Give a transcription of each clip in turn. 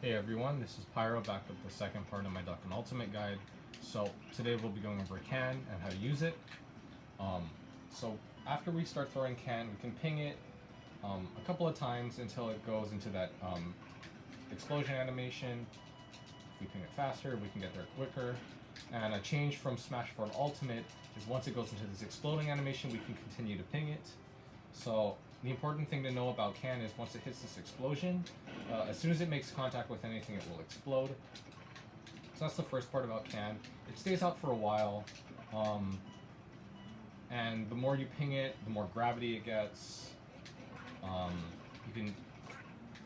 Hey everyone, this is Pyro back with the second part of my Duck and Ultimate guide. So today we'll be going over can and how to use it. So after we start throwing can, we can ping it a couple of times until it goes into that explosion animation. If we ping it faster, we can get there quicker. And a change from Smash 4 Ultimate is once it goes into this exploding animation, we can continue to ping it. So the important thing to know about can is once it hits this explosion, as soon as it makes contact with anything, it will explode. So that's the first part about can. It stays out for a while, and the more you ping it, the more gravity it gets. You can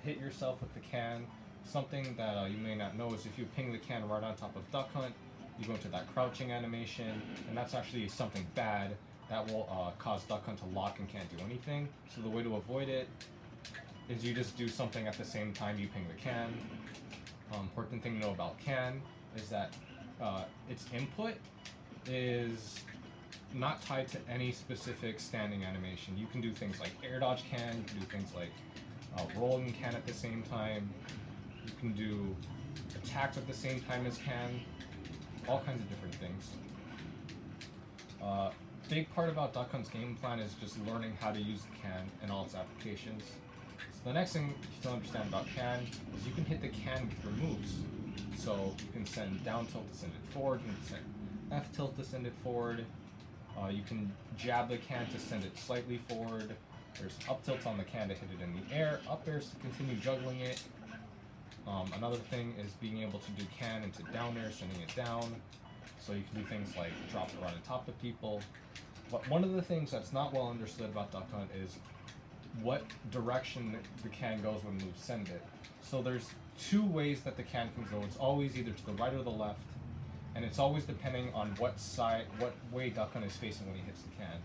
hit yourself with the can. Something that you may not know is if you ping the can right on top of Duck Hunt, you go into that crouching animation, and that's actually something bad that will cause Duck Hunt to lock and can't do anything. So the way to avoid it is you just do something at the same time you ping the can. Important thing to know about can is that its input is not tied to any specific standing animation. You can do things like air dodge can, you can do things like rolling can at the same time, you can do attacks at the same time as can, all kinds of different things. Big part about Duck Hunt's game plan is just learning how to use the can and all its applications. So the next thing to understand about can is you can hit the can with your moves. So you can send down tilt to send it forward, you can send F tilt to send it forward, you can jab the can to send it slightly forward, there's up tilts on the can to hit it in the air, up airs to continue juggling it. Another thing is being able to do can into down air, sending it down. So you can do things like drop it right on top of people. But one of the things that's not well understood about Duck Hunt is what direction the can goes when moves send it. So there's two ways that the can can go. It's always either to the right or the left, and it's always depending on what way Duck Hunt is facing when he hits the can.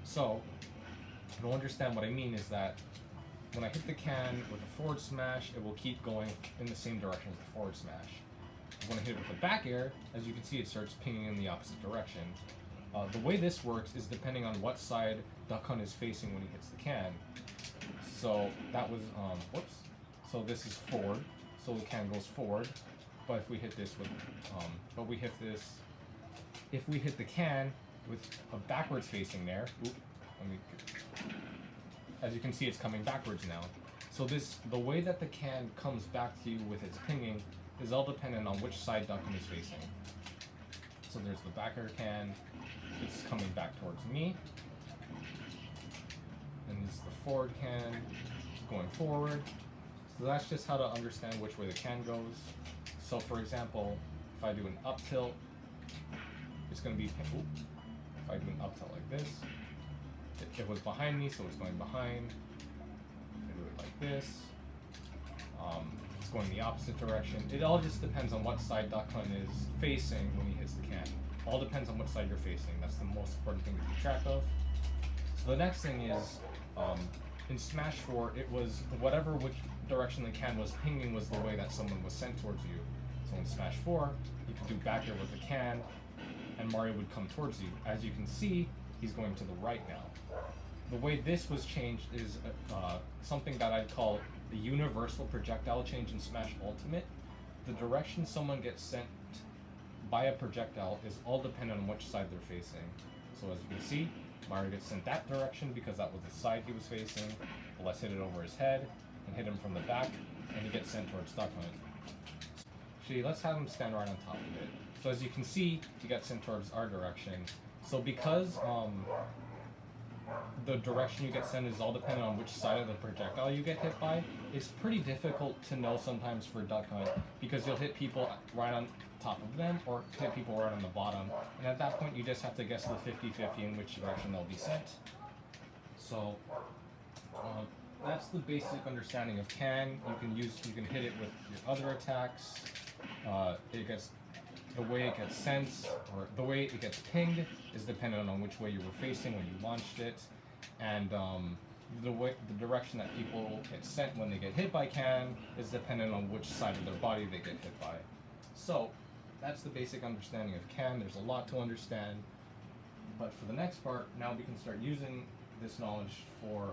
So, if you don't understand what I mean is that when I hit the can with a forward smash, it will keep going in the same direction as the forward smash. When I hit it with a back air, as you can see, it starts pinging in the opposite direction. The way this works is depending on what side Duck Hunt is facing when he hits the can. So that was, whoops. So this is forward, so the can goes forward. But if we hit this with, if we hit the can with a backwards facing there, as you can see, it's coming backwards now. So the way that the can comes back to you with its pinging is all dependent on which side Duck Hunt is facing. So there's the back air can, it's coming back towards me. And this is the forward can, going forward. So that's just how to understand which way the can goes. So for example, if I do an up tilt, it's going to be, if I do an up tilt like this, it was behind me, so it's going behind. If I do it like this, it's going the opposite direction. It all just depends on what side Duck Hunt is facing when he hits the can. All depends on what side you're facing. That's the most important thing to keep track of. So the next thing is, in Smash 4, it was which direction the can was pinging was the way that someone was sent towards you. So in Smash 4, you could do back air with the can, and Mario would come towards you. As you can see, he's going to the right now. The way this was changed is something that I'd call the universal projectile change in Smash Ultimate. The direction someone gets sent by a projectile is all dependent on which side they're facing. So as you can see, Mario gets sent that direction because that was the side he was facing. But let's hit it over his head and hit him from the back, and he gets sent towards Duck Hunt. Actually, let's have him stand right on top of it. So as you can see, he got sent towards our direction. So because the direction you get sent is all dependent on which side of the projectile you get hit by, it's pretty difficult to know sometimes for Duck Hunt because you'll hit people right on top of them or hit people right on the bottom. And at that point, you just have to guess the 50-50 in which direction they'll be sent. So that's the basic understanding of can. You can hit it with your other attacks. The way it gets sent, or the way it gets pinged, is dependent on which way you were facing when you launched it, and the direction that people get sent when they get hit by can is dependent on which side of their body they get hit by. So that's the basic understanding of can. There's a lot to understand, but for the next part, now we can start using this knowledge for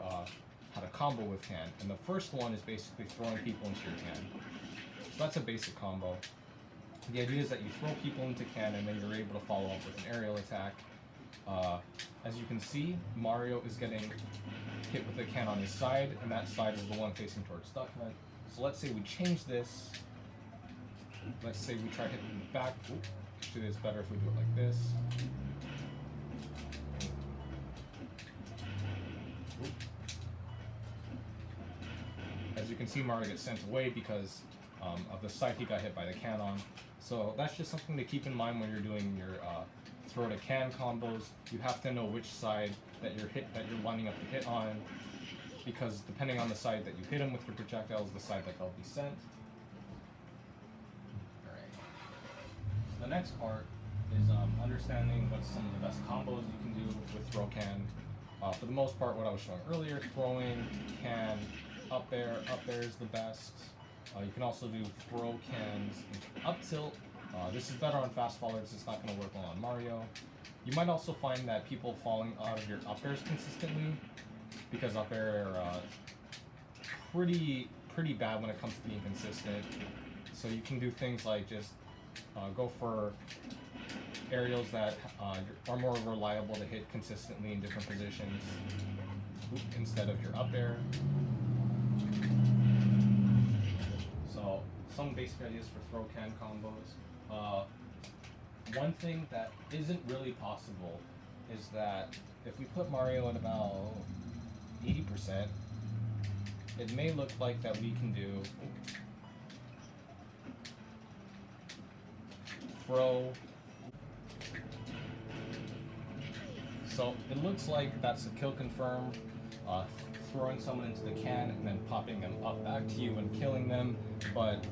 how to combo with can. And the first one is basically throwing people into your can. So that's a basic combo. The idea is that you throw people into can and then you're able to follow up with an aerial attack. As you can see, Mario is getting hit with a can on his side, and that side is the one facing towards Duck Hunt. So let's say we change this. Let's say we try hitting the back. Actually, it's better if we do it like this. As you can see, Mario gets sent away because of the side he got hit by the can on. So that's just something to keep in mind when you're doing your throw to can combos. You have to know which side that you're lining up to hit on, because depending on the side that you hit them with your projectiles, the side that they'll be sent. Alright. So the next part is understanding what's some of the best combos you can do with throw can. For the most part, what I was showing earlier, throwing, can, up air is the best. You can also do throw cans into up tilt. This is better on fast followers, it's not going to work well on Mario. You might also find that people falling out of your up airs consistently, because up air are pretty bad when it comes to being consistent. So you can do things like just go for aerials that are more reliable to hit consistently in different positions instead of your up air. So some basic ideas for throw can combos. One thing that isn't really possible is that if we put Mario at about 80%, it may look like that we can do throw. So it looks like that's a kill confirm, throwing someone into the can and then popping them up back to you and killing them. But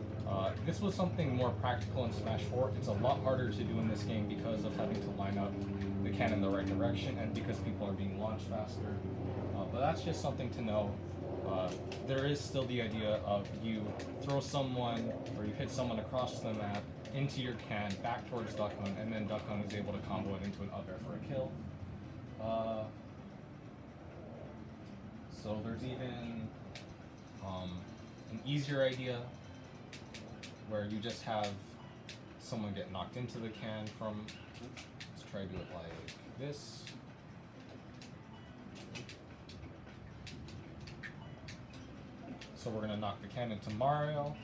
this was something more practical in Smash 4. It's a lot harder to do in this game because of having to line up the can in the right direction and because people are being launched faster. But that's just something to know. There is still the idea of you throw someone or you hit someone across the map into your can back towards Duck Hunt, and then Duck Hunt is able to combo it into an up air for a kill. So there's even an easier idea where you just have someone get knocked into the can from, let's try to do it like this. So we're gonna knock the can into Mario.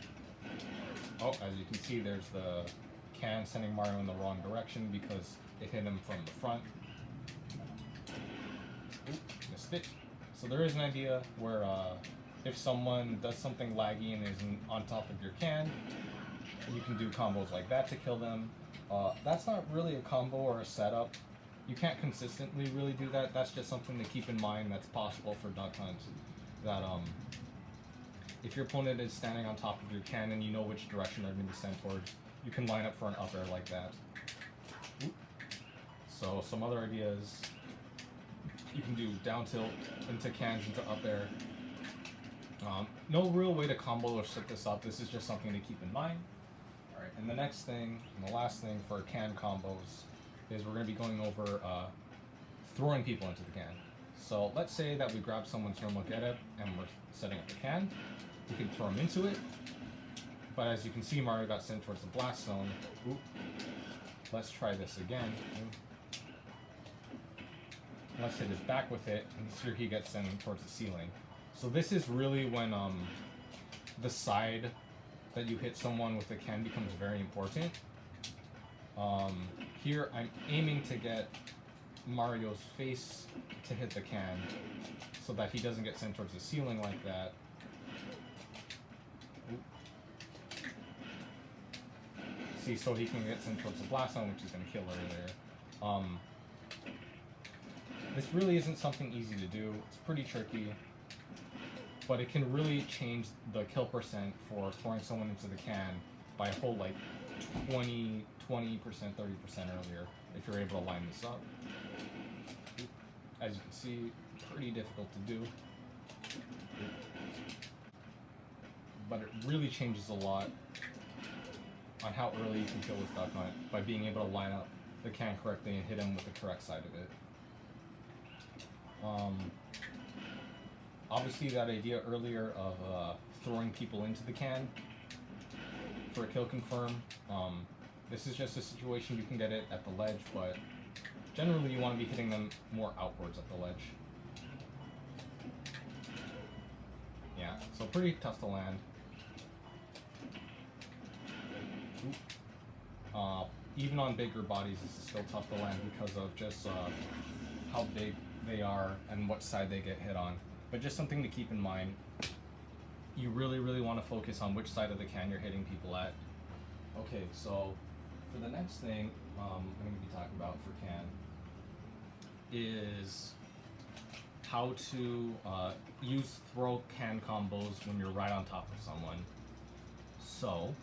Oh, as you can see, there's the can sending Mario in the wrong direction because it hit him from the front. Oop, missed it. So there is an idea where if someone does something laggy and isn't on top of your can, you can do combos like that to kill them. That's not really a combo or a setup. You can't consistently really do that. That's just something to keep in mind that's possible for Duck Hunt. That if your opponent is standing on top of your can and you know which direction they're going to be sent towards, you can line up for an up air like that. Oop. So some other ideas, you can do down tilt into cans into up air. No real way to combo or set this up. This is just something to keep in mind. All right, and the next thing, and the last thing for can combos is we're going to be going over throwing people into the can. So let's say that we grab someone's normal getup and we're setting up the can. We can throw them into it, but as you can see, Mario got sent towards the blast zone. Oop. Let's try this again. Let's hit his back with it, and here he gets sent towards the ceiling. So this is really when the side that you hit someone with the can becomes very important. Here I'm aiming to get Mario's face to hit the can so that he doesn't get sent towards the ceiling like that. See, so he can get sent towards the blast zone, which is going to kill earlier. This really isn't something easy to do. It's pretty tricky, but it can really change the kill percent for throwing someone into the can by a whole like 20%, 30% earlier if you're able to line this up. As you can see, pretty difficult to do, but it really changes a lot on how early you can kill with Duck Hunt by being able to line up the can correctly and hit him with the correct side of it. Obviously that idea earlier of throwing people into the can, for a kill confirm. This is just a situation you can get it at the ledge, but generally you want to be hitting them more outwards at the ledge. Yeah, so pretty tough to land. Even on bigger bodies, this is still tough to land because of just how big they are and what side they get hit on. But just something to keep in mind, you really want to focus on which side of the can you're hitting people at. Okay, so for the next thing I'm going to be talking about for can is how to use throw can combos when you're right on top of someone. So,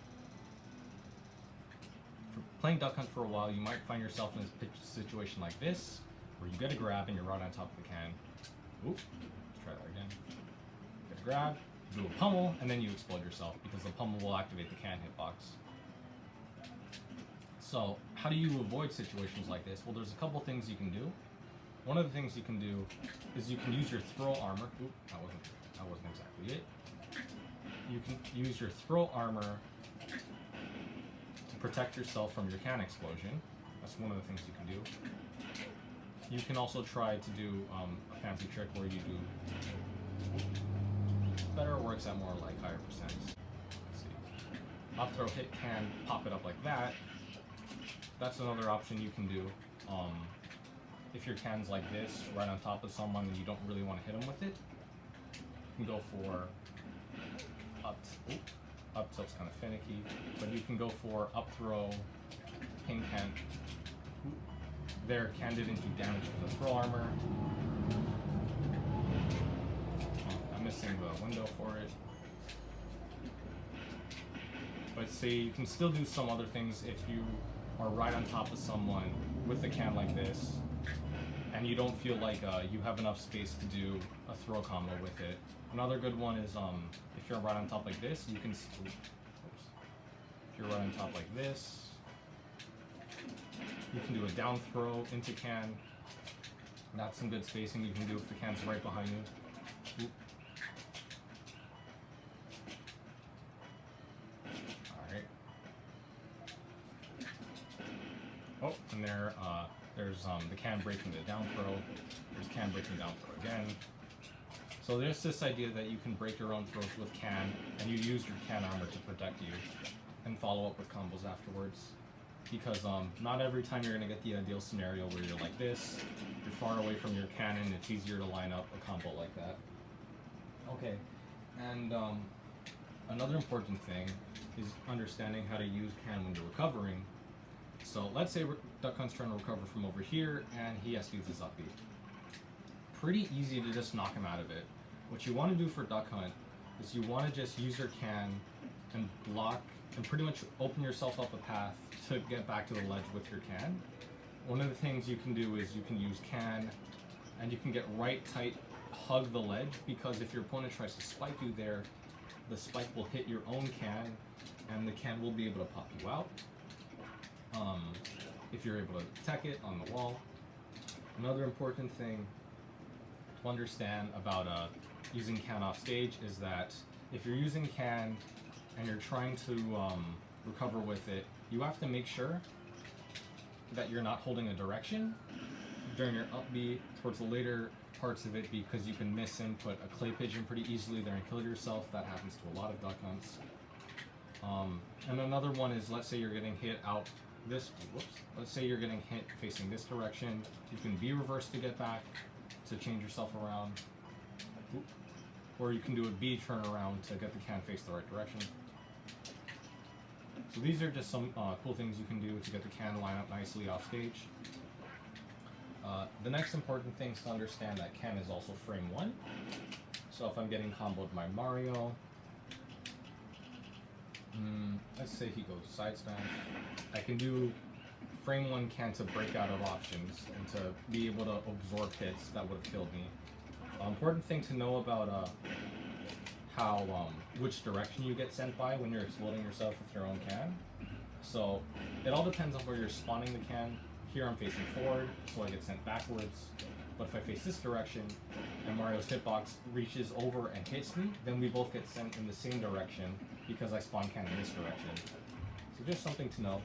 for playing Duck Hunt for a while, you might find yourself in a situation like this, where you get a grab and you're right on top of the can. Oop, let's try that again. Get a grab, do a pummel, and then you explode yourself, because the pummel will activate the can hitbox. So, how do you avoid situations like this? Well, there's a couple things you can do. One of the things you can do is you can use your throw armor. Oop, that wasn't exactly it. You can use your throw armor to protect yourself from your can explosion. That's one of the things you can do. You can also try to do a fancy trick where you do better works at more like higher percents. Let's see. Up throw hit can pop it up like that. That's another option you can do. If your can's like this, right on top of someone, and you don't really want to hit them with it, you can go for up tilt's kind of finicky, but you can go for up throw, ping can. There, can didn't do damage to the throw armor. I'm missing the window for it. But see, you can still do some other things if you are right on top of someone with the can like this, and you don't feel like you have enough space to do a throw combo with it. Another good one is if you're right on top like this, you can. If you're right on top like this, you can do a down throw into can. That's some good spacing you can do if the can's right behind you. Oop. Alright. Oh, and there's the can breaking the down throw. There's can breaking down throw again. So there's this idea that you can break your own throws with can, and you use your can armor to protect you, and follow up with combos afterwards. Because not every time you're going to get the ideal scenario where you're like this, you're far away from your cannon, it's easier to line up a combo like that. Okay, and another important thing is understanding how to use can when you're recovering. So let's say Duck Hunt's trying to recover from over here, and he has to use his upbeat. Pretty easy to just knock him out of it. What you want to do for Duck Hunt is you want to just use your can and block and pretty much open yourself up a path to get back to the ledge with your can. One of the things you can do is you can use can, and you can get right tight, hug the ledge, because if your opponent tries to spike you there, the spike will hit your own can, and the can will be able to pop you out. If you're able to tech it on the wall. Another important thing to understand about using can off stage is that if you're using can and you're trying to recover with it, you have to make sure that you're not holding a direction during your upbeat towards the later parts of it, because you can miss input a clay pigeon pretty easily there and kill yourself. That happens to a lot of Duck Hunts. And another one is, let's say you're getting hit out this, let's say you're getting hit facing this direction. You can B reverse to get back, to change yourself around. Or you can do a B turnaround to get the can face the right direction. So these are just some cool things you can do to get the can to line up nicely off stage. The next important thing is to understand that can is also frame 1. So if I'm getting comboed by Mario, let's say he goes side smash, I can do frame 1 can to break out of options and to be able to absorb hits that would have killed me. Important thing to know about which direction you get sent by when you're exploding yourself with your own can. So it all depends on where you're spawning the can. Here I'm facing forward, so I get sent backwards. But if I face this direction and Mario's hitbox reaches over and hits me, then we both get sent in the same direction. because I spawn can in this direction. So just something to know.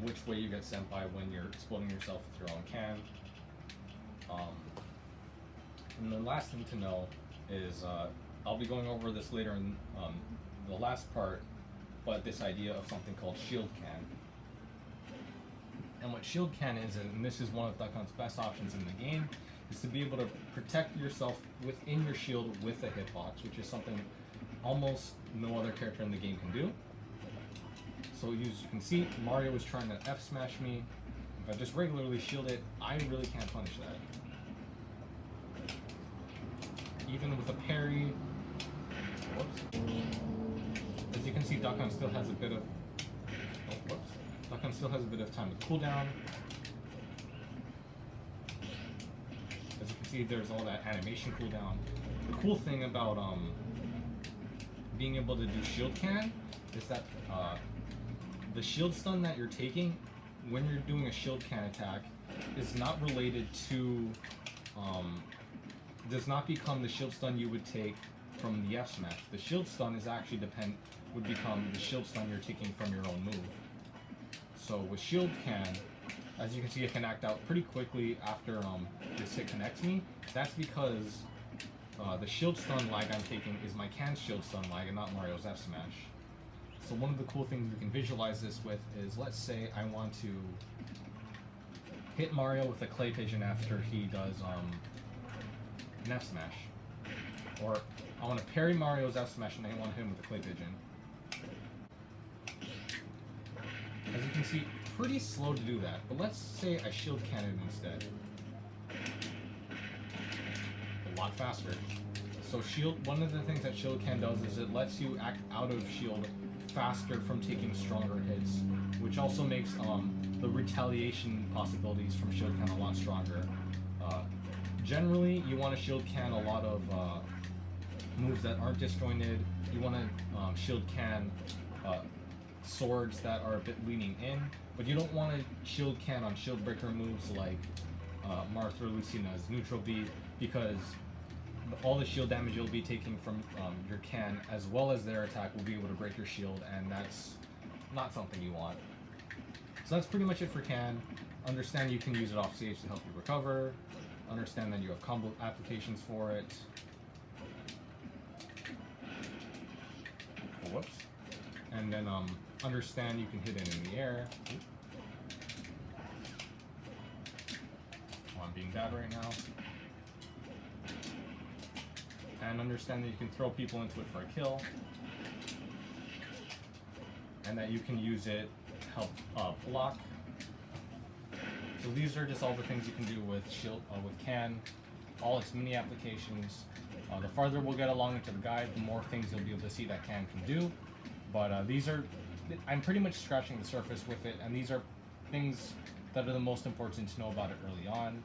Which way you get sent by when you're exploding yourself with your own can. And the last thing to know is, I'll be going over this later in the last part, but this idea of something called shield can. And what shield can is, and this is one of Duck Hunt's best options in the game, is to be able to protect yourself within your shield with a hitbox, which is something almost no other character in the game can do. So as you can see, Mario was trying to F smash me. If I just regularly shield it, I really can't punish that. Even with a parry. Whoops. As you can see, Duck Hunt still has a bit of. Oh, whoops. Duck Hunt still has a bit of time to cool down. As you can see, there's all that animation cooldown. The cool thing about being able to do shield can is that the shield stun that you're taking when you're doing a shield can attack is not related to, does not become the shield stun you would take from the F smash. The shield stun is actually would become the shield stun you're taking from your own move. So with shield can, as you can see, it can act out pretty quickly after this hit connects me. That's because the shield stun lag I'm taking is my can's shield stun lag and not Mario's F smash. So one of the cool things we can visualize this with is, let's say I want to hit Mario with a clay pigeon after he does an F smash. Or I want to parry Mario's F smash and I want to hit him with a clay pigeon. As you can see, pretty slow to do that, but let's say I shield cannon instead. A lot faster. So shield, one of the things that shield can does is it lets you act out of shield faster from taking stronger hits, which also makes the retaliation possibilities from shield can a lot stronger. Generally, you want to shield can a lot of moves that aren't disjointed. You want to shield can swords that are a bit leaning in, but you don't want to shield can on shield breaker moves like Martha or Lucina's neutral B, because all the shield damage you'll be taking from your can, as well as their attack, will be able to break your shield, and that's not something you want. So that's pretty much it for can. Understand you can use it off stage to help you recover. Understand that you have combo applications for it. Oh, whoops. And then understand you can hit it in the air. Oh, I'm being bad right now. And understand that you can throw people into it for a kill, and that you can use it to help block. So these are just all the things you can do with shield, with can, all its mini applications. The farther we'll get along into the guide, the more things you'll be able to see that can do. But these are, I'm pretty much scratching the surface with it, and these are things that are the most important to know about it early on.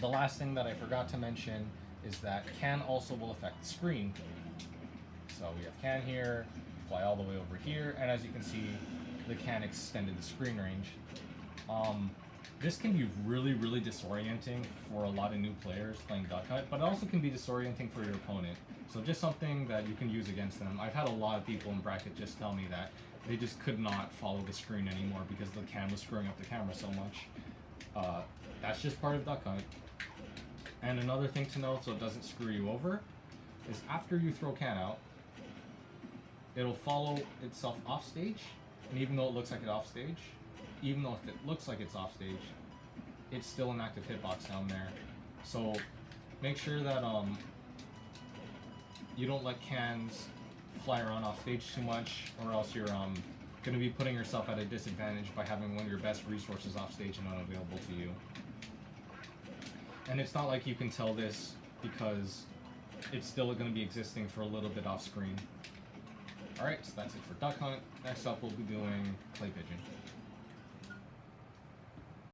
The last thing that I forgot to mention is that can also will affect the screen. So we have can here, fly all the way over here, and as you can see, the can extended the screen range. This can be really, really disorienting for a lot of new players playing Duck Hunt, but it also can be disorienting for your opponent. So just something that you can use against them. I've had a lot of people in bracket just tell me that they just could not follow the screen anymore because the can was screwing up the camera so much. That's just part of Duck Hunt. And another thing to note, so it doesn't screw you over, is after you throw can out, it'll follow itself off stage, and even though it looks like it's off stage, even though if it looks like it's off stage, it's still an active hitbox down there. So make sure that you don't let cans fly around off stage too much, or else you're going to be putting yourself at a disadvantage by having one of your best resources off stage and unavailable to you. And it's not like you can tell this because it's still going to be existing for a little bit off screen. Alright, so that's it for Duck Hunt. Next up we'll be doing Clay Pigeon.